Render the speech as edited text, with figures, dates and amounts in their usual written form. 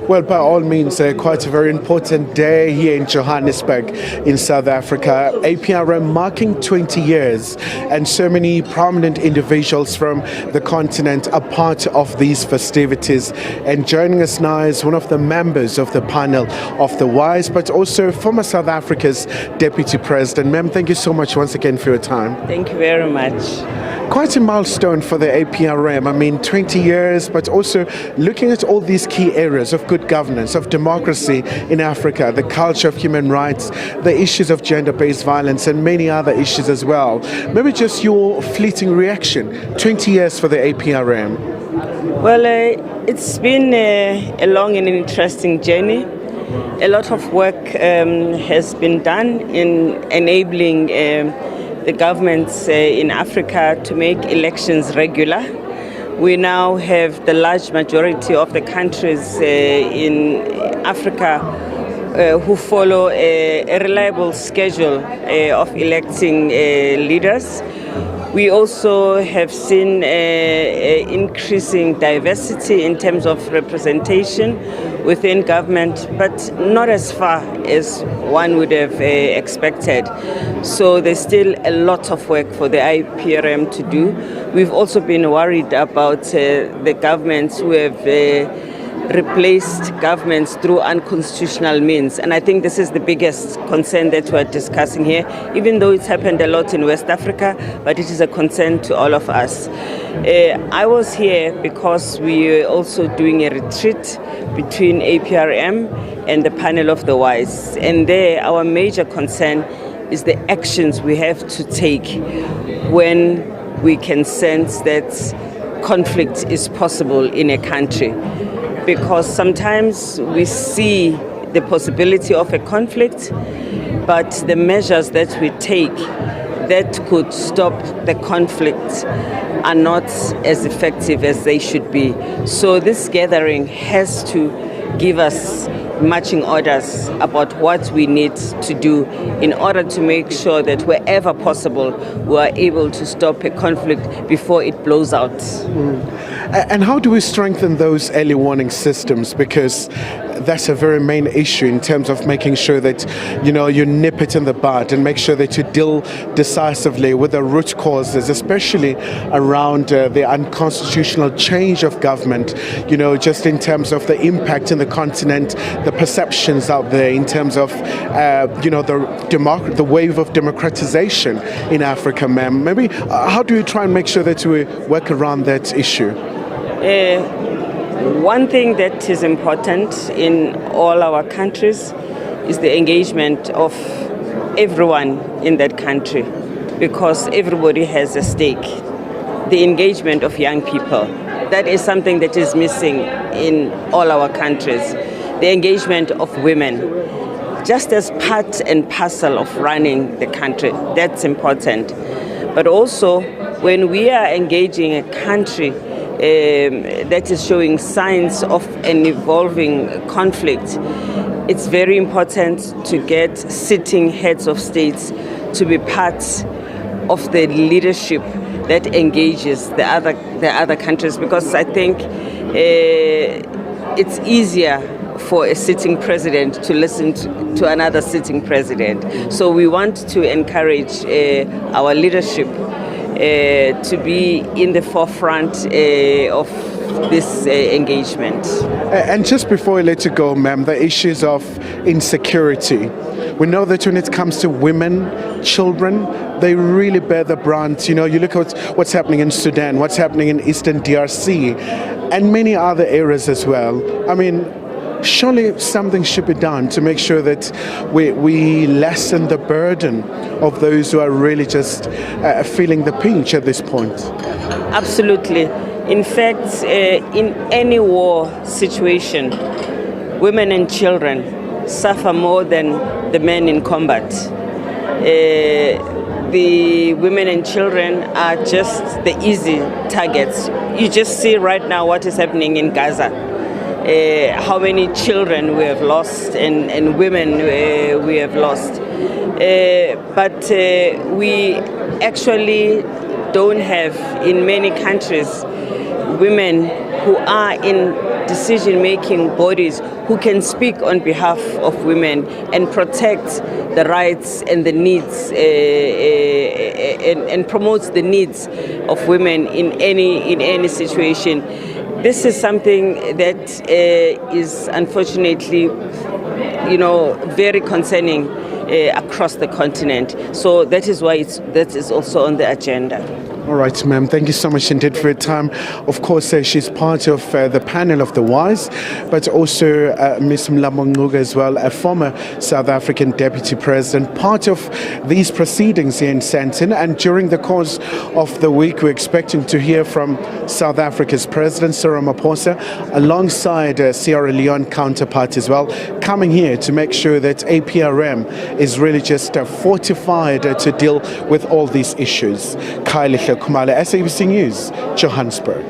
Well, by all means, quite a very important day here in Johannesburg, in South Africa. APRM marking 20 years, and so many prominent individuals from the continent are part of these festivities. And joining us now is one of the members of the panel of the WISE, but also former South Africa's Deputy President. Ma'am, thank you so much once again for your time. Thank you very much. Quite a milestone for the APRM. I mean, 20 years, but also looking at all these key areas of good governance, of democracy in Africa, the culture of human rights, the issues of gender-based violence, and many other issues as well. Maybe just your fleeting reaction, 20 years for the APRM. Well, it's been a long and interesting journey. A lot of work has been done in enabling the governments in Africa to make elections regular. We now have the large majority of the countries in Africa who follow a reliable schedule of electing leaders. We also have seen increasing diversity in terms of representation within government, but not as far as one would have expected. So there's still a lot of work for the APRM to do. We've also been worried about the governments who have replaced governments through unconstitutional means. And I think this is the biggest concern that we're discussing here, even though it's happened a lot in West Africa, but it is a concern to all of us. I was here because we were also doing a retreat between APRM and the panel of the WISE. And there, our major concern is the actions we have to take when we can sense that conflict is possible in a country. Because sometimes we see the possibility of a conflict, but the measures that we take that could stop the conflict are not as effective as they should be. So this gathering has to give us marching orders about what we need to do in order to make sure that wherever possible we are able to stop a conflict before it blows out. And how do we strengthen those early warning systems? Because that's a very main issue in terms of making sure that, you nip it in the bud and make sure that you deal decisively with the root causes, especially around the unconstitutional change of government, just in terms of the impact in the continent, the perceptions out there in terms of, the wave of democratization in Africa, ma'am. Maybe how do you try and make sure that we work around that issue? One thing that is important in all our countries is the engagement of everyone in that country, because everybody has a stake. The engagement of young people, that is something that is missing in all our countries. The engagement of women, just as part and parcel of running the country, that's important. But also, when we are engaging a country that is showing signs of an evolving conflict, it's very important to get sitting heads of states to be part of the leadership that engages the other countries, because I think it's easier for a sitting president to listen to another sitting president. So we want to encourage our leadership to be in the forefront of this engagement. And just before we let you go, ma'am, the issues of insecurity. We know that when it comes to women, children, they really bear the brunt. You look at what's happening in Sudan, what's happening in Eastern DRC, and many other areas as well. I mean, surely something should be done to make sure that we lessen the burden of those who are really just feeling the pinch at this point. Absolutely. In fact, in any war situation, women and children suffer more than the men in combat. The women and children are just the easy targets. You just see right now what is happening in Gaza. How many children we have lost and women we have lost. But we actually don't have in many countries women who are in decision-making bodies who can speak on behalf of women and protect the rights and the needs and promotes the needs of women in any situation. This is something that is unfortunately, very concerning across the continent. So that is why that is also on the agenda. All right, ma'am. Thank you so much indeed for your time. Of course, she's part of the panel of the WISE, but also Ms. Mlambo-Ngcuka as well, a former South African Deputy President, part of these proceedings here in Sandton. And during the course of the week, we're expecting to hear from South Africa's President, Cyril Ramaphosa, alongside Sierra Leone counterpart as well, coming here to make sure that APRM is really just fortified to deal with all these issues. Khumalo, SABC News, Johannesburg.